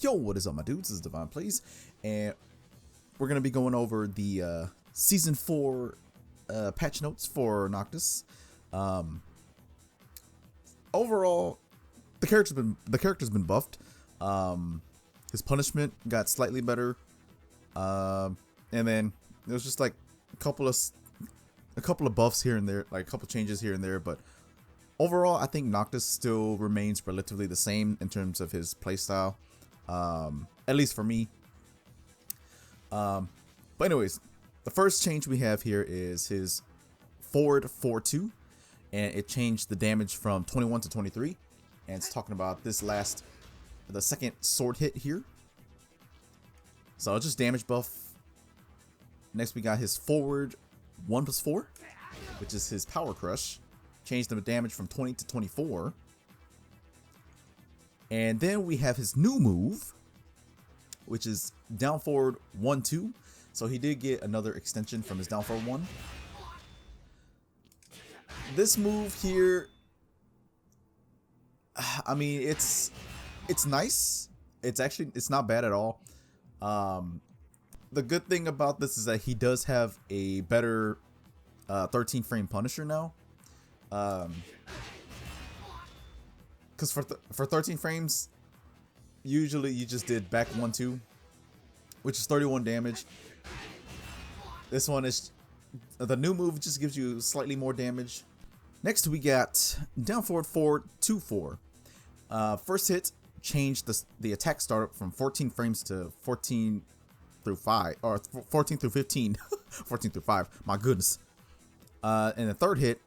Yo, what is up, my dudes? This is Divine Plays, and we're gonna be going over the season 4 patch notes for Noctis. Overall, the character's been buffed. His punishment got slightly better, and then there was just like a couple of buffs here and there, like a couple changes here and there. But overall, I think Noctis still remains relatively the same in terms of his playstyle. At least for me. But anyways, the first change we have here is his forward 4-2, and it changed the damage from 21 to 23, and it's talking about the second sword hit here. So it's just damage buff. Next we got his forward 1+4, which is his power crush, changed the damage from 20 to 24. And then we have his new move, which is down forward 1-2. So he did get another extension from his down forward 1. This move here, I mean, it's nice. It's not bad at all. The good thing about this is that he does have a better 13 frame Punisher now. Because for 13 frames, usually you just did back 1-2, which is 31 damage. This one is the new move, just gives you slightly more damage. Next we got down forward 4-2-4. First hit changed the attack startup from 14 frames to 14 through 5, or 14 through 15, 14 through 5. My goodness. And the third hit,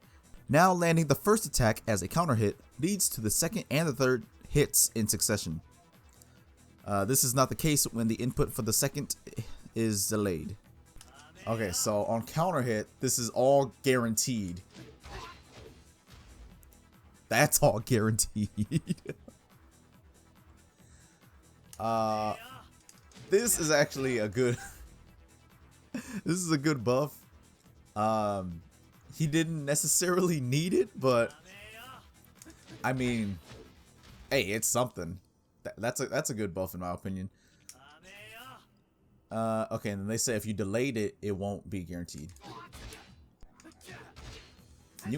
now landing the first attack as a counter hit, leads to the second and the third hits in succession. This is not the case when the input for the second is delayed. Okay, so on counter hit, this is all guaranteed. That's all guaranteed. This is actually a good this is a good buff. He didn't necessarily need it, but I mean, hey, it's something. That's a good buff in my opinion. Okay, and then they say if you delayed it, it won't be guaranteed. Can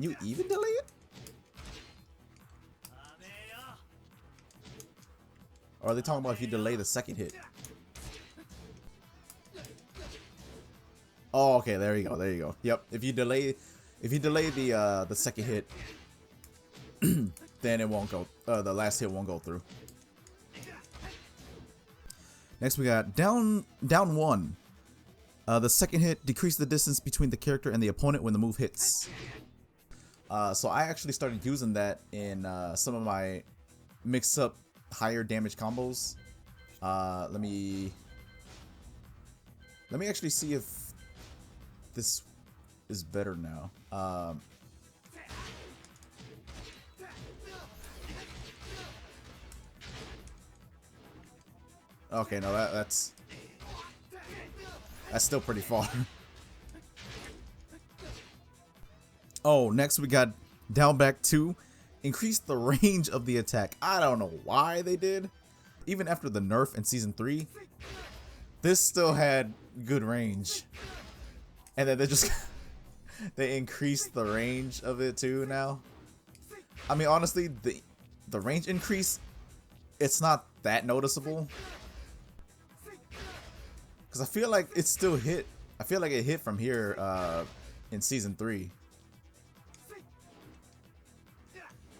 you even delay it? Or are they talking about if you delay the second hit? Oh, okay, there you go, there you go. Yep, if you delay the second hit, then it won't go. The last hit won't go through. Next we got down 1. The second hit decreased the distance between the character and the opponent when the move hits. So I actually started using that in some of my mix-up higher damage combos. Let me actually see if this is better now. Okay, no, that's still pretty far. Oh, next we got down back 2. Increase the range of the attack. I don't know why they did. Even after the nerf in season 3, this still had good range. And then they increased the range of it too now. I mean, honestly, the range increase, it's not that noticeable. Because I feel like it still hit. I feel like it hit from here in season 3.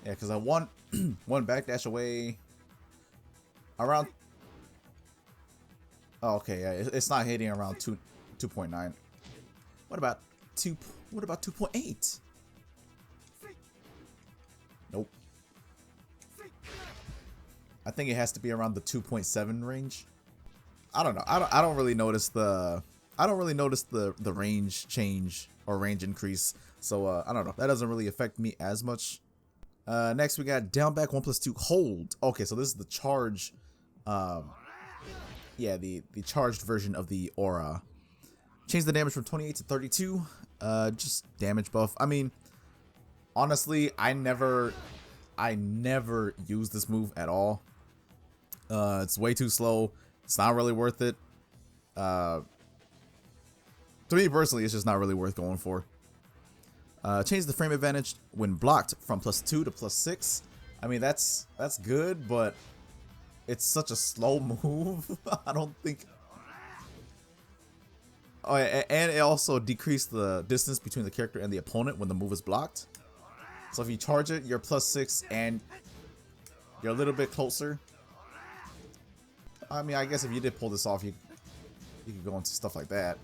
Yeah, because I one backdash away around. Oh, okay, yeah, it's not hitting around 2.9. What about 2.8? Nope. I think it has to be around the 2.7 range. I don't know. I don't really notice the range change or range increase. So I don't know. That doesn't really affect me as much. Next we got down back 1+2 hold. Okay, so this is the charge. Yeah, the charged version of the aura. Change the damage from 28 to 32. Just damage buff. I mean, honestly, I never use this move at all. It's way too slow. It's not really worth it. To me personally, it's just not really worth going for. Change the frame advantage when blocked from +2 to +6. I mean, that's good, but it's such a slow move. I don't think. Oh, and it also decreased the distance between the character and the opponent when the move is blocked. So if you charge it, you're +6 and you're a little bit closer. I mean, I guess if you did pull this off, you could go into stuff like that.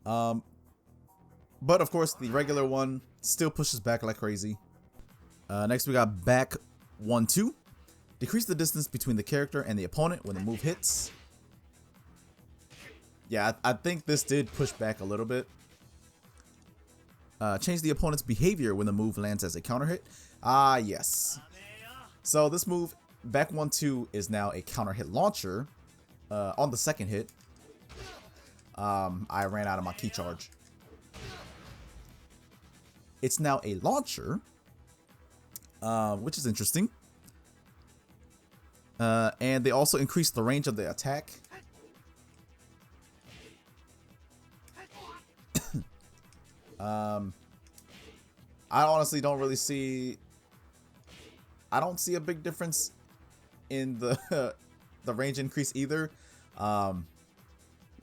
But of course, the regular one still pushes back like crazy. Next, we got back 1-2. Decrease the distance between the character and the opponent when the move hits. Yeah, I think this did push back a little bit. Change the opponent's behavior when the move lands as a counter hit. Ah, yes. So this move, back 1-2, is now a counter hit launcher. On the second hit, I ran out of my key charge. It's now a launcher, which is interesting. And they also increased the range of the attack. I honestly don't really see. I don't see a big difference in the the range increase either.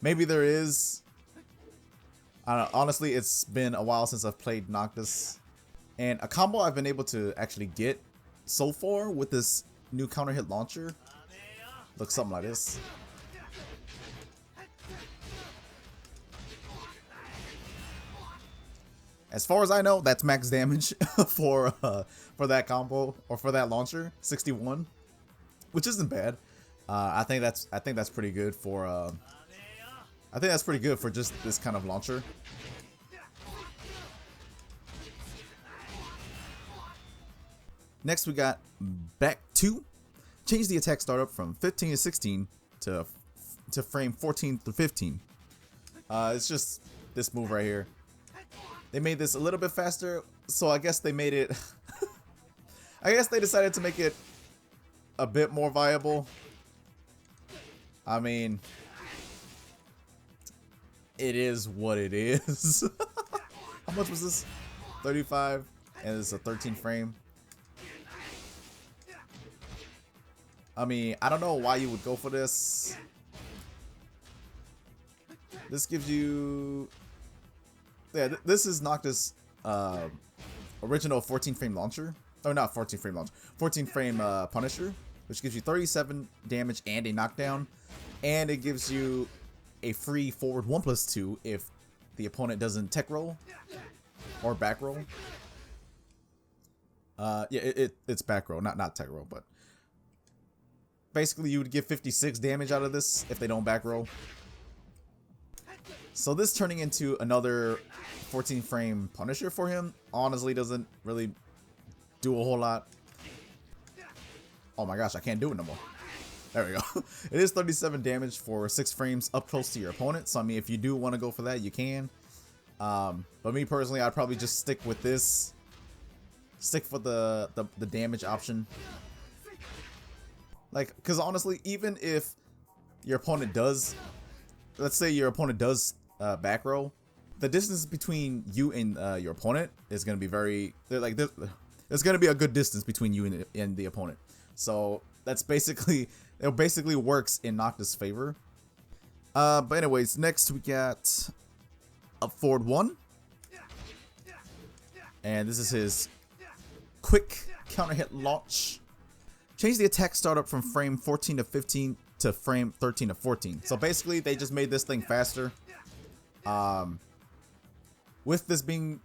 Maybe there is. I don't know. Honestly, it's been a while since I've played Noctis, and a combo I've been able to actually get so far with this new counter hit launcher looks something like this. As far as I know, that's max damage for that combo or for that launcher, 61, which isn't bad. I think that's pretty good for. I think that's pretty good for just this kind of launcher. Next, we got back 2. Change the attack startup from 15 to 16 to frame 14 to 15. It's just this move right here. They made this a little bit faster, so I guess they made it. I guess they decided to make it a bit more viable. I mean, it is what it is. How much was this? 35, and it's a 13 frame. I mean, I don't know why you would go for this. This gives you. Yeah, this is Noctis' original 14 frame launcher. Oh, not 14 frame launcher. 14 frame Punisher, which gives you 37 damage and a knockdown. And it gives you a free forward 1+2 if the opponent doesn't tech roll or back roll. Yeah, it's back roll, not tech roll, but basically you would get 56 damage out of this if they don't back roll. So this turning into another 14 frame Punisher for him honestly doesn't really do a whole lot. Oh my gosh, I can't do it no more. There we go. It is 37 damage for 6 frames up close to your opponent. So I mean, if you do want to go for that, you can. But me personally, I'd probably just stick with this. Stick for the damage option. Like, because honestly, even if your opponent does, let's say your opponent does back row, the distance between you and your opponent is going to be very, there's going to be a good distance between you and the opponent. So that's basically, it basically works in Noctis' favor. But anyways, next we got up forward 1. And this is his quick counter hit launch. Change the attack startup from frame 14 to 15 to frame 13 to 14. So basically they just made this thing faster. With this being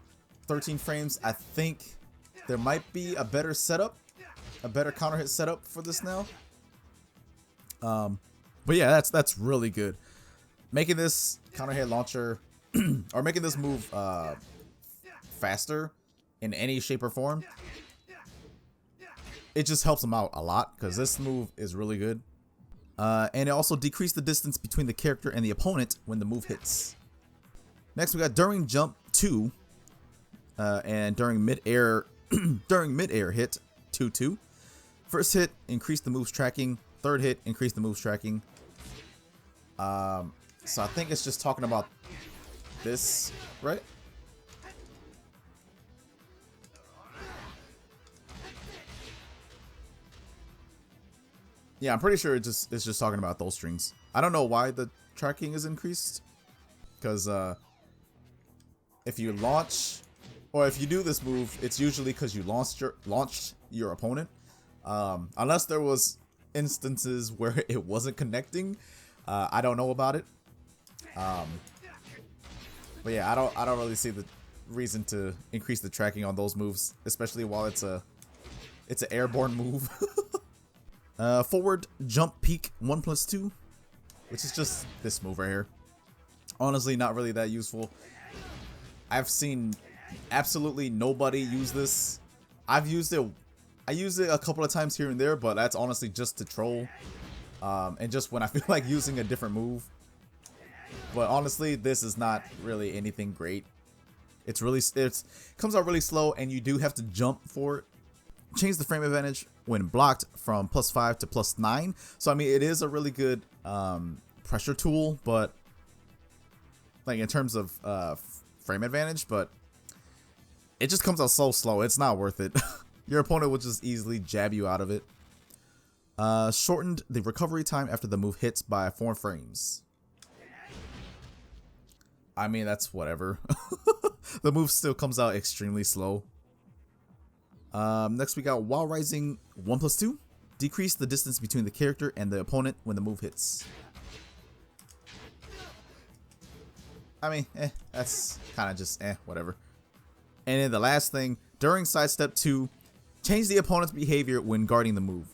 13 frames, I think there might be a better setup, a better counter hit setup for this now. But yeah, that's really good. Making this counter hit launcher or making this move faster in any shape or form, it just helps them out a lot because this move is really good. And it also decreased the distance between the character and the opponent when the move hits. Next, we got during jump 2 and during mid-air hit 2-2. First hit, increase the move's tracking. Third hit, increase the move's tracking. So I think it's just talking about this, right? Yeah, I'm pretty sure it's just talking about those strings. I don't know why the tracking is increased, because if you launch, or if you do this move, it's usually because you launched your opponent. Unless there was instances where it wasn't connecting, I don't know about it. But yeah, I don't really see the reason to increase the tracking on those moves, especially while it's an airborne move. Forward jump peak 1+2, which is just this move right here. Honestly, not really that useful. I've seen absolutely nobody use this. I've used it. I used it a couple of times here and there, but that's honestly just to troll, and just when I feel like using a different move. But honestly, this is not really anything great. It comes out really slow, and you do have to jump for it. Change the frame advantage when blocked from +5 to +9. So I mean, it is a really good pressure tool, but like in terms of frame advantage, but it just comes out so slow. It's not worth it. Your opponent will just easily jab you out of it. Shortened the recovery time after the move hits by 4 frames. I mean, that's whatever. The move still comes out extremely slow. Next we got while rising 1+2. Decrease the distance between the character and the opponent when the move hits. I mean, that's kind of just whatever. And then the last thing, during sidestep 2, change the opponent's behavior when guarding the move.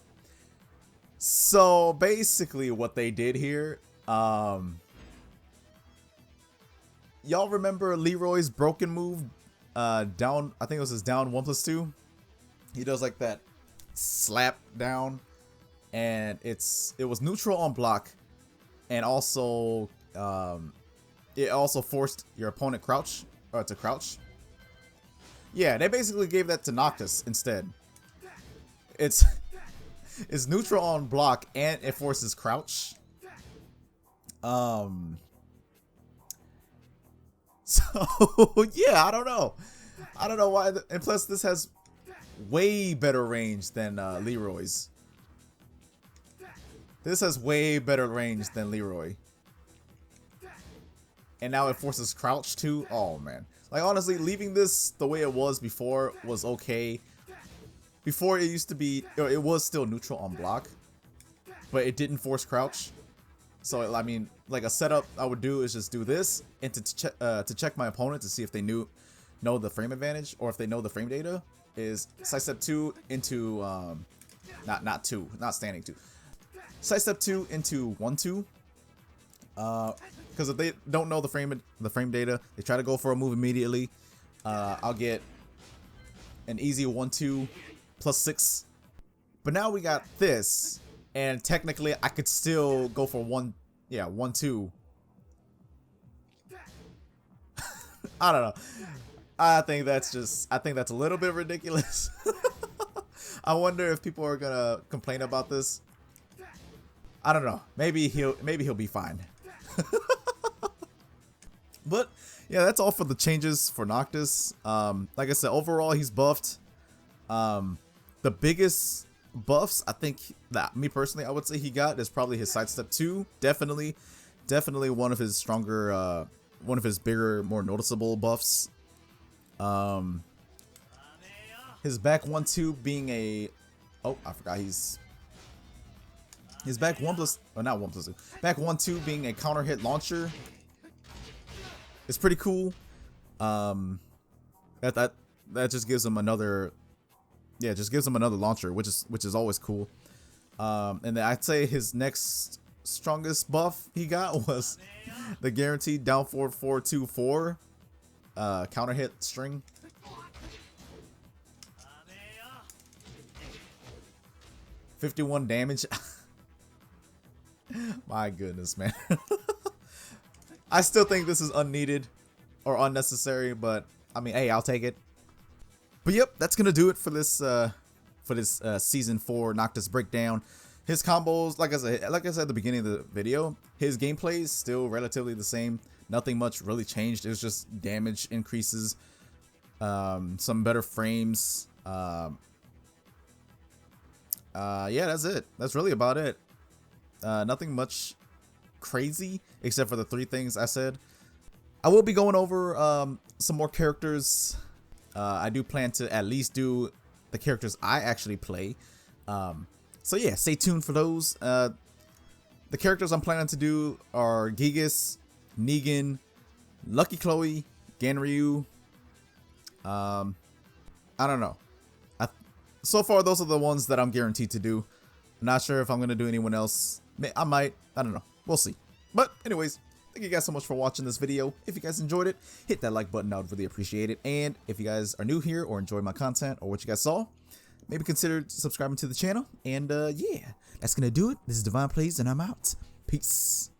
So basically what they did here, y'all remember Leroy's broken move, down, I think it was his down 1+2. He does like that slap down, and it was neutral on block, and also it also forced your opponent to crouch. Yeah, they basically gave that to Noctis instead. It's neutral on block and it forces crouch. So yeah, I don't know why. And plus, this has way better range than Leroy's. This has way better range than Leroy. And now it forces crouch too. Oh man. Like honestly, leaving this the way it was before was okay. Before it used to be, it was still neutral on block, but it didn't force crouch. So I mean, like a setup I would do is just do this, and to check my opponent to see if they know the frame advantage, or if they know the frame data, is sidestep 2 into not standing 2. Sidestep 2 into 1-2. Because if they don't know the frame data, they try to go for a move immediately. I'll get an easy 1-2 +6. But now we got this, and technically I could still go for 1-2. I don't know. I think that's a little bit ridiculous. I wonder if people are gonna complain about this. I don't know. Maybe he'll be fine. But yeah, that's all for the changes for Noctis. Like I said, overall he's buffed. The biggest buffs I think that me personally I would say he got is probably his sidestep 2. Definitely one of his stronger, one of his bigger, more noticeable buffs. His back 1-2 being a, oh I forgot his back 1+, or not 1+2, back 1-2 being a counter hit launcher. It's pretty cool. That just gives him another, another launcher, which is always cool. And then I'd say his next strongest buff he got was the guaranteed down 4-4-2-4 counter hit string. $51 damage. My goodness, man. I still think this is unneeded or unnecessary, but I mean, hey, I'll take it. But yep, that's gonna do it for this for this season 4 Noctis breakdown. His combos, like I said at the beginning of the video, his gameplay is still relatively the same. Nothing much really changed. It was just damage increases, some better frames. Yeah, that's it. That's really about it. Nothing much crazy except for the 3 things I said. I will be going over some more characters. I do plan to at least do the characters I actually play. So yeah, stay tuned for those. The characters I'm planning to do are Gigas, Negan, Lucky Chloe, Ganryu. I don't know. So far, those are the ones that I'm guaranteed to do. I'm not sure if I'm gonna do anyone else. I might. I don't know. We'll see. But anyways, thank you guys so much for watching this video. If you guys enjoyed it, hit that like button. I would really appreciate it. And if you guys are new here or enjoy my content or what you guys saw, maybe consider subscribing to the channel. And yeah, that's gonna do it. This is Divine Plays, and I'm out. Peace.